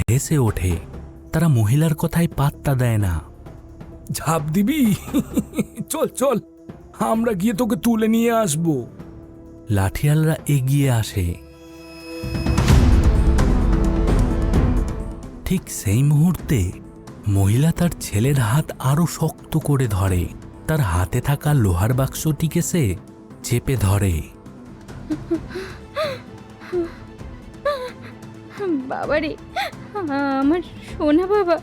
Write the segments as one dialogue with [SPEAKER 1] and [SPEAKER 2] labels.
[SPEAKER 1] হেসে ওঠে। তারা মহিলার কথায় পাত্তা দেয় না।
[SPEAKER 2] ঝাঁপ দিবি? চল চল, আমরা গিয়ে তোকে তুলে নিয়ে আসবো।
[SPEAKER 1] লাঠিয়ালরা এগিয়ে আসে। ঠিক সেই মুহূর্তে মহিলা তার ছেলের হাত আরো শক্ত করে ধরে। তার হাতে থাকা লোহার বাক্সটিকে সে চেপে ধরে।
[SPEAKER 3] বাবারে, আমার সোনা বাবা,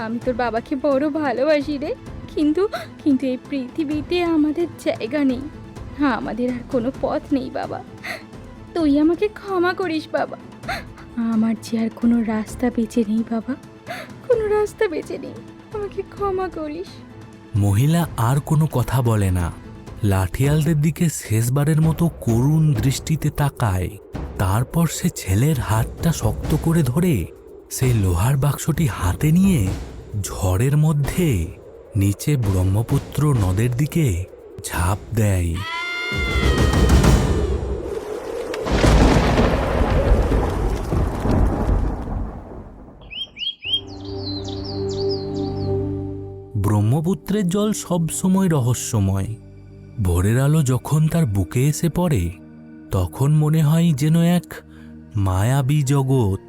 [SPEAKER 3] আমি তোর বাবাকে বড় ভালোবাসি রে। কিন্তু কিন্তু এই পৃথিবীতে আমাদের জায়গা নেই, আমাদের আর কোনো পথ নেই বাবা। তুই আমাকে ক্ষমা করিস বাবা। আমার যে আর কোনো রাস্তা বেঁচে নেই বাবা, কোনো রাস্তা বেঁচে নেই, আমাকে ক্ষমা করিস।
[SPEAKER 1] মহিলা আর কোনো কথা বলে না। লাঠিয়ালদের দিকে শেষবারের মতো করুণ দৃষ্টিতে তাকায়। তারপর সে ছেলের হাতটা শক্ত করে ধরে সেই লোহার বাক্সটি হাতে নিয়ে ঝড়ের মধ্যে নিচে ব্রহ্মপুত্র নদের দিকে ঝাঁপ দেয়। ব্রহ্মপুত্রের জল সবসময় রহস্যময়। ভোরের আলো যখন তার বুকে এসে পড়ে তখন মনে হয় যেন এক মায়াবী জগৎ।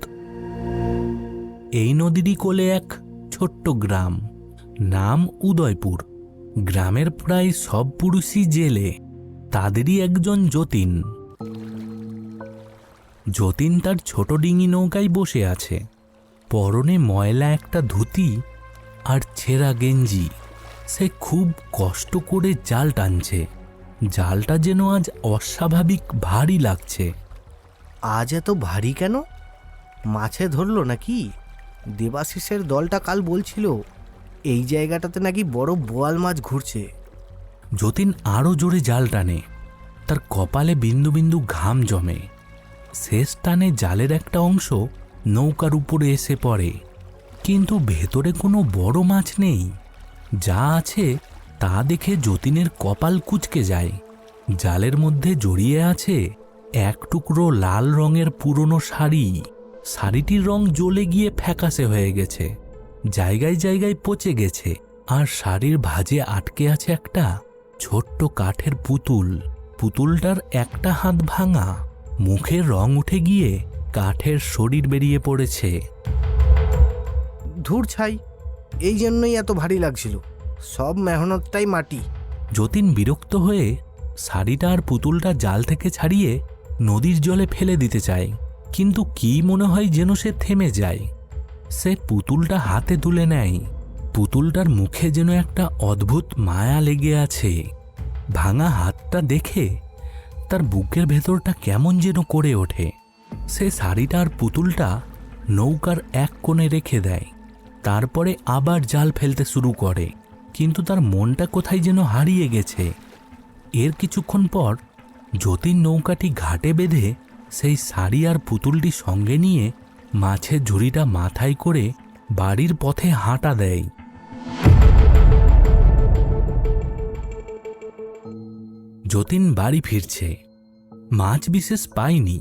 [SPEAKER 1] এই নদীরই কোলে এক ছোট্ট গ্রাম, নাম উদয়পুর। গ্রামের প্রায় সব পুরুষই জেলে, তাদেরই একজন যতীন। যতীন তার ছোট ডিঙি নৌকায় বসে আছে, পরনে ময়লা একটা ধুতি আর ছেঁড়া গেঞ্জি। সে খুব কষ্ট করে জাল টানছে। জালটা যেন আজ অস্বাভাবিক ভারী লাগছে।
[SPEAKER 4] আজ এত ভারী কেন? মাছে ধরলো নাকি? দেবাশিসের দলটা কাল বলছিল এই জায়গাটাতে নাকি বড় বোয়াল মাছ ঘুরছে।
[SPEAKER 1] যতীন আরও জোরে জাল টানে। তার কপালে বিন্দু বিন্দু ঘাম জমে। শেষ টানে জালের একটা অংশ নৌকার উপরে এসে পড়ে, কিন্তু ভেতরে কোনো বড় মাছ নেই। যা আছে তা দেখে যতীনের কপাল কুঁচকে যায়। জালের মধ্যে জড়িয়ে আছে এক টুকরো লাল রঙের পুরনো শাড়ি। শাড়িটির রং জ্বলে গিয়ে ফ্যাকাশে হয়ে গেছে, জায়গায় জায়গায় পচে গেছে। আর শাড়ির ভাঁজে আটকে আছে একটা ছোট্ট কাঠের পুতুল। পুতুলটার একটা হাত ভাঙা, মুখের রং উঠে গিয়ে কাঠের শরীর বেরিয়ে পড়েছে।
[SPEAKER 4] ধুর ছাই, এই জন্যই এত ভারী লাগছিল। সব মেহনতটাই মাটি।
[SPEAKER 1] যতীন বিরক্ত হয়ে শাড়িটা আর পুতুলটা জাল থেকে ছাড়িয়ে নদীর জলে ফেলে দিতে চায়, কিন্তু কি মনে হয় যেন সে থেমে যায়। সে পুতুলটা হাতে তুলে নেয়। পুতুলটার মুখে যেন একটা অদ্ভুত মায়া লেগে আছে। ভাঙা হাতটা দেখে তার বুকের ভেতরটা কেমন যেন করে ওঠে। সে শাড়িটা আর পুতুলটা নৌকার এক কোণে রেখে দেয়। তারপরে আবার জাল ফেলতে শুরু করে, কিন্তু তার মনটা কোথায় যেন হারিয়ে গেছে। এর কিছুক্ষণ পর যতীন নৌকাটি ঘাটে বেঁধে সেই শাড়ি আর পুতুলটি সঙ্গে নিয়ে মাছের ঝুড়িটা মাথায় করে বাড়ির পথে হাঁটা দেয়। যতীন বাড়ি ফিরছে। মাছ বিশেষ পায়নি।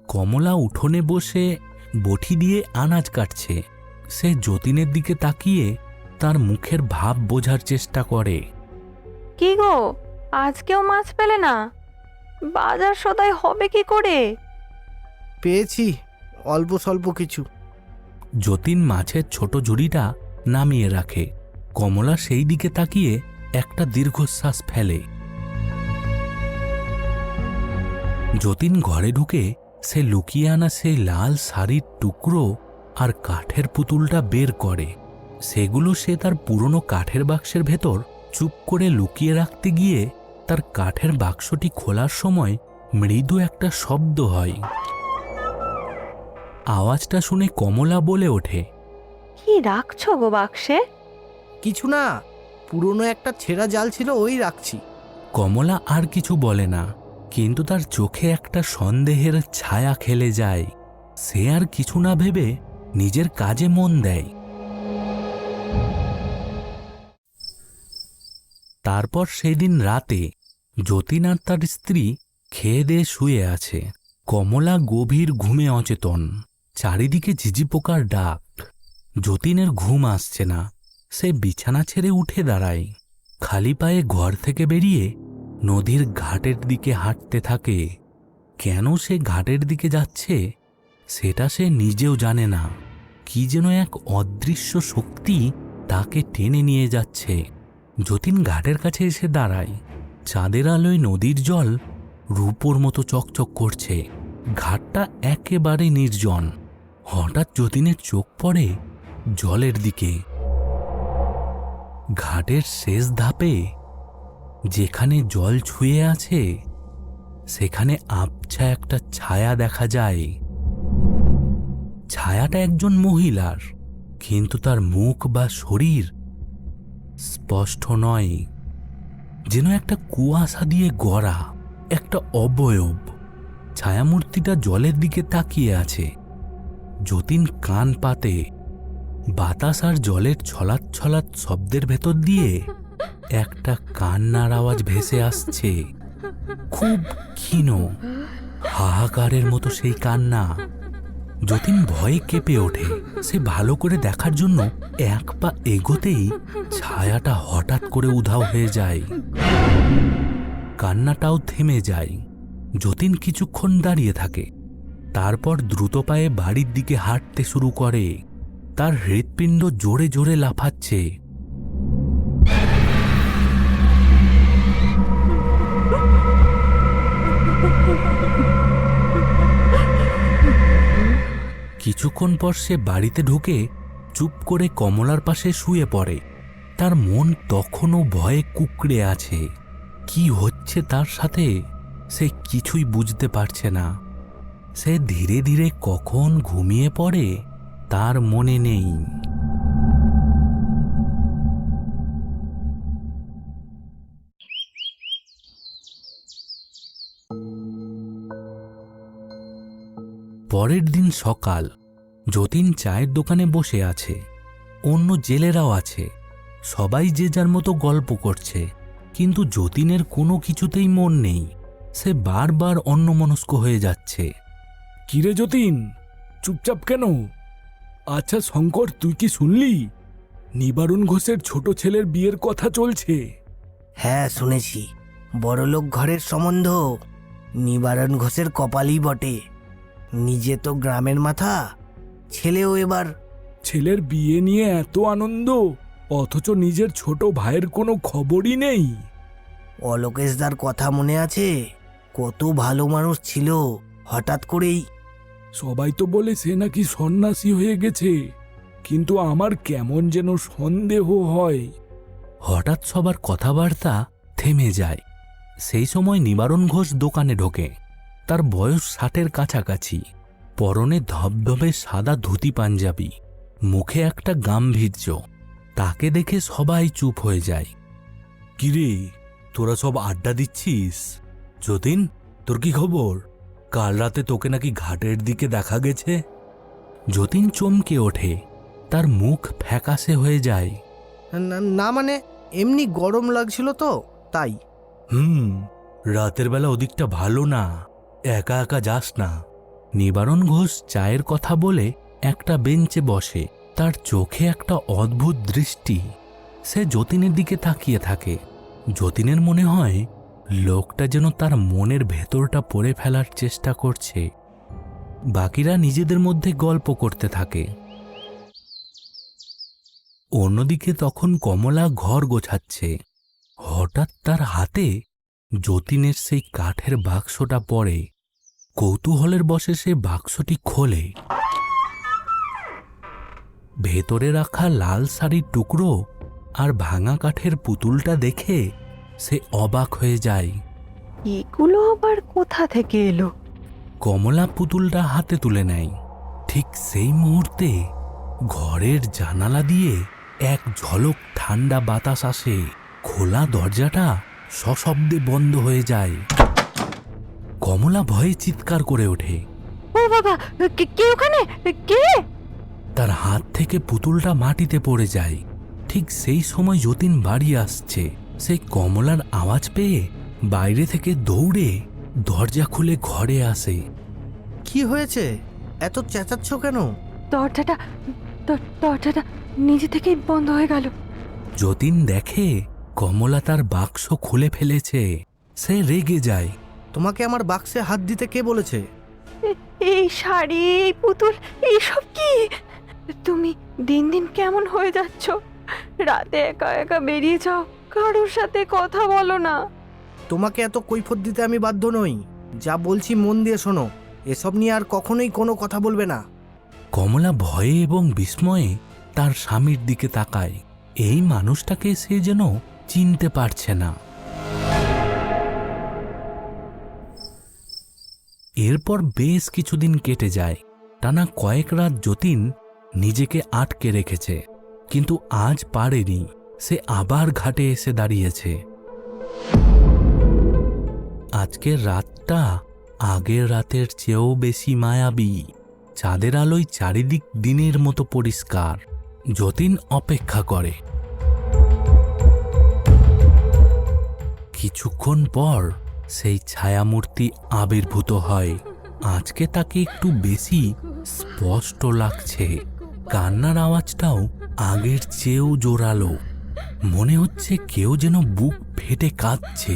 [SPEAKER 1] কমলা উঠোনে বসে বটি দিয়ে আনাজ কাটছে। সে যতীনের দিকে তাকিয়ে তার মুখের ভাব বোঝার চেষ্টা করে।
[SPEAKER 5] কি গো, আজকেও মাছ পেলে না? বাজার সদাই হবে কি করে?
[SPEAKER 4] পেয়েছি অল্প স্বল্প কিছু।
[SPEAKER 1] যতীন মাছের ছোট ঝুড়িটা নামিয়ে রাখে। কমলা সেই দিকে তাকিয়ে একটা দীর্ঘশ্বাস ফেলে। যতীন ঘরে ঢুকে সে লুকিয়ে আনা সেই লাল শাড়ির টুকরো আর কাঠের পুতুলটা বের করে। সেগুলো সে তার পুরনো কাঠের বাক্সের ভেতর চুপ করে লুকিয়ে রাখতে গিয়ে তার কাঠের বাক্সটি খোলার সময় মৃদু একটা শব্দ হয়। আওয়াজটা শুনে কমলা বলে ওঠে,
[SPEAKER 5] কি রাখছো গো বাক্সে?
[SPEAKER 4] কিছু না, পুরনো একটা ছেঁড়া জাল ছিল, ওই রাখছি।
[SPEAKER 1] কমলা আর কিছু বলে না, কিন্তু তার চোখে একটা সন্দেহের ছায়া খেলে যায়। সে আর কিছু না ভেবে নিজের কাজে মন দেয়। তারপর সেদিন রাতে যতীন আর তার স্ত্রী খেয়ে দিয়ে শুয়ে আছে। কমলা গভীর ঘুমে অচেতন। চারিদিকে ঝিঝি পোকার ডাক। যতীনের ঘুম আসছে না। সে বিছানা ছেড়ে উঠে দাঁড়ায়। খালি পায়ে ঘর থেকে বেরিয়ে নদীর ঘাটের দিকে হাঁটতে থাকে। কেন সে ঘাটের দিকে যাচ্ছে সেটা সে নিজেও জানে না। কি যেন এক অদৃশ্য শক্তি তাকে টেনে নিয়ে যাচ্ছে। যতীন ঘাটের কাছে এসে দাঁড়ায়। চাঁদের আলোয় নদীর জল রূপোর মতো চকচক করছে। ঘাটটা একেবারে নির্জন। হঠাৎ যতীনের চোখ পড়ে জলের দিকে। ঘাটের শেষ ধাপে যেখানে জল ছুঁয়ে আছে সেখানে আবছা একটা ছায়া দেখা যায়। ছায়াটা একজন মহিলার, কিন্তু তার মুখ বা শরীর স্পষ্ট নয়। যেন একটা কুয়াশা দিয়ে গড়া একটা অবয়ব। ছায়ামূর্তিটা জলের দিকে তাকিয়ে আছে। যতীন কান পাতে। বাতাস আর জলের ছলাৎ ছলাৎ শব্দের ভেতর দিয়ে একটা কান্নার আওয়াজ ভেসে আসছে। খুব ক্ষীণ, হাহাকারের মতো সেই কান্না। যতীন ভয়ে কেঁপে ওঠে। সে ভালো করে দেখার জন্য এক পা এগোতেই ছায়াটা হঠাৎ করে উধাও হয়ে যায়। কান্নাটাও থেমে যায়। যতীন কিছুক্ষণ দাঁড়িয়ে থাকে। তারপর দ্রুত পায়ে বাড়ির দিকে হাঁটতে শুরু করে। তার হৃৎপিণ্ড জোরে জোরে লাফাচ্ছে। কিছুক্ষণ পর সে বাড়িতে ঢুকে চুপ করে কমলার পাশে শুয়ে পড়ে। তার মন তখনও ভয়ে কুঁকড়ে আছে। কি হচ্ছে তার সাথে সে কিছুই বুঝতে পারছে না। সে ধীরে ধীরে কখন ঘুমিয়ে পড়ে তার মনে নেই। পরের দিন সকাল। যতীন চায়ের দোকানে বসে আছে। অন্য জেলেরাও আছে। সবাই যে যার মতো গল্প করছে, কিন্তু যতীনের কোনো কিছুতেই মন নেই। সে বারবার অন্যমনস্ক হয়ে যাচ্ছে।
[SPEAKER 2] কিরে যতীন, চুপচাপ কেন? আচ্ছা শঙ্কর, তুই কি শুনলি নিবারণ ঘোষের ছোট ছেলের বিয়ের কথা চলছে?
[SPEAKER 4] হ্যাঁ শুনেছি, বড়লোক ঘরের সম্বন্ধ। নিবারণ ঘোষের কপালই বটে। নিজে তো গ্রামের মাথা, ছেলেও এবার।
[SPEAKER 2] ছেলের বিয়ে নিয়ে এত আনন্দ, অথচ নিজের ছোট ভাইয়ের কোনো খবরই নেই।
[SPEAKER 4] অলোকেশদার কথা মনে আছে? কত ভালো মানুষ ছিল, হঠাৎ করেই।
[SPEAKER 2] সবাই তো বলে সে নাকি সন্ন্যাসী হয়ে গেছে, কিন্তু আমার কেমন যেন সন্দেহ হয়।
[SPEAKER 1] হঠাৎ সবার কথাবার্তা থেমে যায়। সেই সময় নিবারণ ঘোষ দোকানে ঢোকে। তার বয়স 60-এর কাছাকাছি। পরনে ধবধবে সাদা ধুতি পাঞ্জাবি, মুখে একটা গাম্ভীর্য। তাকে দেখে সবাই চুপ হয়ে যায়। কিরে, তোরা সব আড্ডা দিচ্ছিস? যতীন, তোর কি খবর? কাল রাতে তোকে নাকি ঘাটের দিকে দেখা গেছে। যতীন চমকে ওঠে। তার মুখ ফ্যাকাশে হয়ে যায়।
[SPEAKER 4] না মানে এমনি গরম লাগছিল তো তাই।
[SPEAKER 1] রাতের বেলা ওদিকটা ভালো না, একা একা যাস না। নিবারণ ঘোষ চায়ের কথা বলে একটা বেঞ্চে বসে। তার চোখে একটা অদ্ভুত দৃষ্টি। সে যতীনের দিকে তাকিয়ে থাকে। যতীনের মনে হয় লোকটা যেন তার মনের ভেতরটা পড়ে ফেলার চেষ্টা করছে। বাকিরা নিজেদের মধ্যে গল্প করতে থাকে। অন্যদিকে তখন কমলা ঘর গোছাচ্ছে। হঠাৎ তার হাতে যতীনের সেই কাঠের বাক্সটা পড়ে। কৌতূহলের বশে সে বাক্সটি খোলে। ভেতরে রাখা লাল শাড়ির টুকরো আর ভাঙা কাঠের পুতুলটা দেখে সে অবাক হয়ে যায়।
[SPEAKER 5] এগুলো আবার কোথা থেকে এলো?
[SPEAKER 1] কমলা পুতুলটা হাতে তুলে নেয়। ঠিক সেই মুহূর্তে ঘরের জানালা দিয়ে এক ঝলক ঠান্ডা বাতাস আসে। খোলা দরজাটা সশব্দে বন্ধ হয়ে যায়। কমলা ভয়ে চিৎকার করে ওঠে।
[SPEAKER 5] ও বাবা, কে ওখানে? কে?
[SPEAKER 1] তার হাত থেকে পুতুলটা মাটিতে পড়ে যায়। ঠিক সেই সময় যতীন বাড়ি আসছে। সে কমলার আওয়াজ পেয়ে বাইরে থেকে দৌড়ে দরজা খুলে ঘরে আসে।
[SPEAKER 4] কি হয়েছে? এত চেঁচাচ্ছ কেন?
[SPEAKER 5] দরজাটা নিজে থেকেই বন্ধ হয়ে গেল।
[SPEAKER 1] যতীন দেখে কমলা তার বাক্স খুলে ফেলেছে। সে রেগে যায়।
[SPEAKER 4] তোমাকে আমার বাক্সে হাত দিতে কে বলেছে?
[SPEAKER 5] এই শাড়ি, এই পুতুল, এইসব কি? তুমি দিন দিন কেমন হয়ে যাচ্ছ? রাতে একা একা বেরিয়ে যাও, কারোর সাথে কথা বলো না।
[SPEAKER 4] তোমাকে এত কৈফত দিতে আমি বাধ্য নই। যা বলছি মন দিয়ে শোনো, এসব নিয়ে আর কখনোই কোনো কথা বলবে না।
[SPEAKER 1] কমলা ভয়ে এবং বিস্ময়ে তার স্বামীর দিকে তাকায়। এই মানুষটাকে সে যেন চিনতে পারছে না। এরপর বেশ কিছুদিন কেটে যায়। টানা কয়েক রাত যতীন নিজেকে আটকে রেখেছে, কিন্তু আজ পারেনি। সে আবার ঘাটে এসে দাঁড়িয়েছে। আজকের রাতটা আগের রাতের চেয়েও বেশি মায়াবী। চাঁদের আলোয় চারিদিক দিনের মতো পরিষ্কার। যতীন অপেক্ষা করে। কিছুক্ষণ পর সেই ছায়ামূর্তি আবির্ভূত হয়। আজকে তাকে একটু বেশি স্পষ্ট লাগছে। কান্নার আওয়াজটাও আগের চেয়েও জোরালো। মনে হচ্ছে কেউ যেন বুক ফেটে কাঁদছে।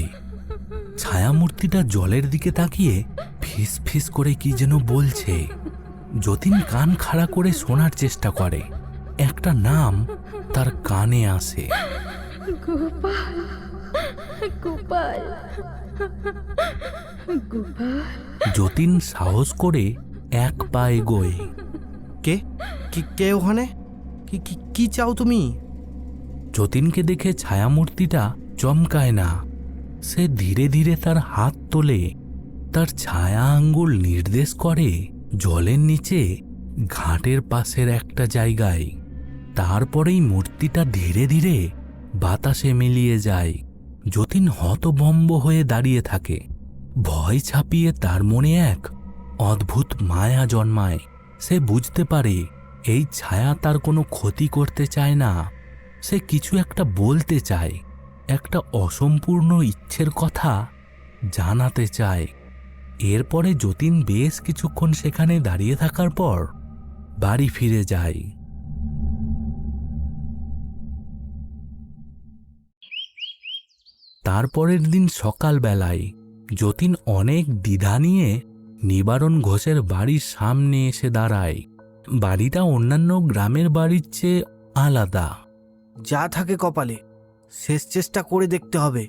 [SPEAKER 1] ছায়ামূর্তিটা জলের দিকে তাকিয়ে ফিস ফিস করে কি যেন বলছে। যতীন কান খাড়া করে শোনার চেষ্টা করে। একটা নাম তার কানে আসে।
[SPEAKER 3] গোপাল, গোপাল, গোপাল।
[SPEAKER 1] যতীন সাহস করে এক পা এগোয়।
[SPEAKER 4] কে কে ওখানে? কি চাও তুমি?
[SPEAKER 1] যতীনকে দেখে ছায়ামূর্তিটা চমকায় না। সে ধীরে ধীরে তার হাত তোলে। তার ছায়া আঙ্গুল নির্দেশ করে জলের নিচে ঘাটের পাশের একটা জায়গায়। তারপরেই মূর্তিটা ধীরে ধীরে বাতাসে মিলিয়ে যায়। যতীন হতভম্ব হয়ে দাঁড়িয়ে থাকে। ভয় ছাপিয়ে তার মনে এক অদ্ভুত মায়া জন্মায়। সে বুঝতে পারে এই ছায়া তার কোনো ক্ষতি করতে চায় না। সে কিছু একটা বলতে চায়, একটা অসম্পূর্ণ ইচ্ছের কথা জানাতে চায়। এরপরে যতীন বেশ কিছুক্ষণ সেখানে দাঁড়িয়ে থাকার পর বাড়ি ফিরে যায়। তারপরের দিন সকালবেলায় যতীন অনেক দ্বিধা নিয়ে নিবারণ ঘোষের বাড়ির সামনে এসে দাঁড়ায়। বাড়িটা অন্যান্য গ্রামের বাড়ির চেয়ে আলাদা।
[SPEAKER 4] যা থাকে কপালে, শেষ চেষ্টা করে দেখতে হবে।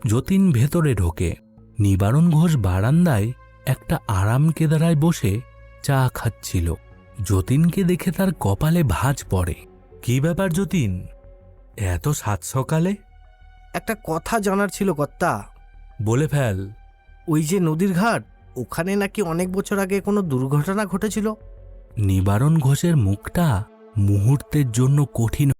[SPEAKER 1] যতীন ভেতরে ঢোকে। নিবারণ ঘোষ বারান্দায় একটা আরাম কেদারায় বসে চা খাচ্ছিল। যতীনকে দেখে তার কপালে ভাঁজ পড়ে। কি ব্যাপার যতীন, এত সাত সকালে?
[SPEAKER 4] একটা কথা জানার ছিল কর্তা।
[SPEAKER 1] বলে ফেল।
[SPEAKER 4] ওই যে নদীর ঘাট, ওখানে নাকি অনেক বছর আগে কোনো দুর্ঘটনা ঘটেছিল।
[SPEAKER 1] নিবারণ ঘোষের মুখটা মুহূর্তের জন্য কঠিন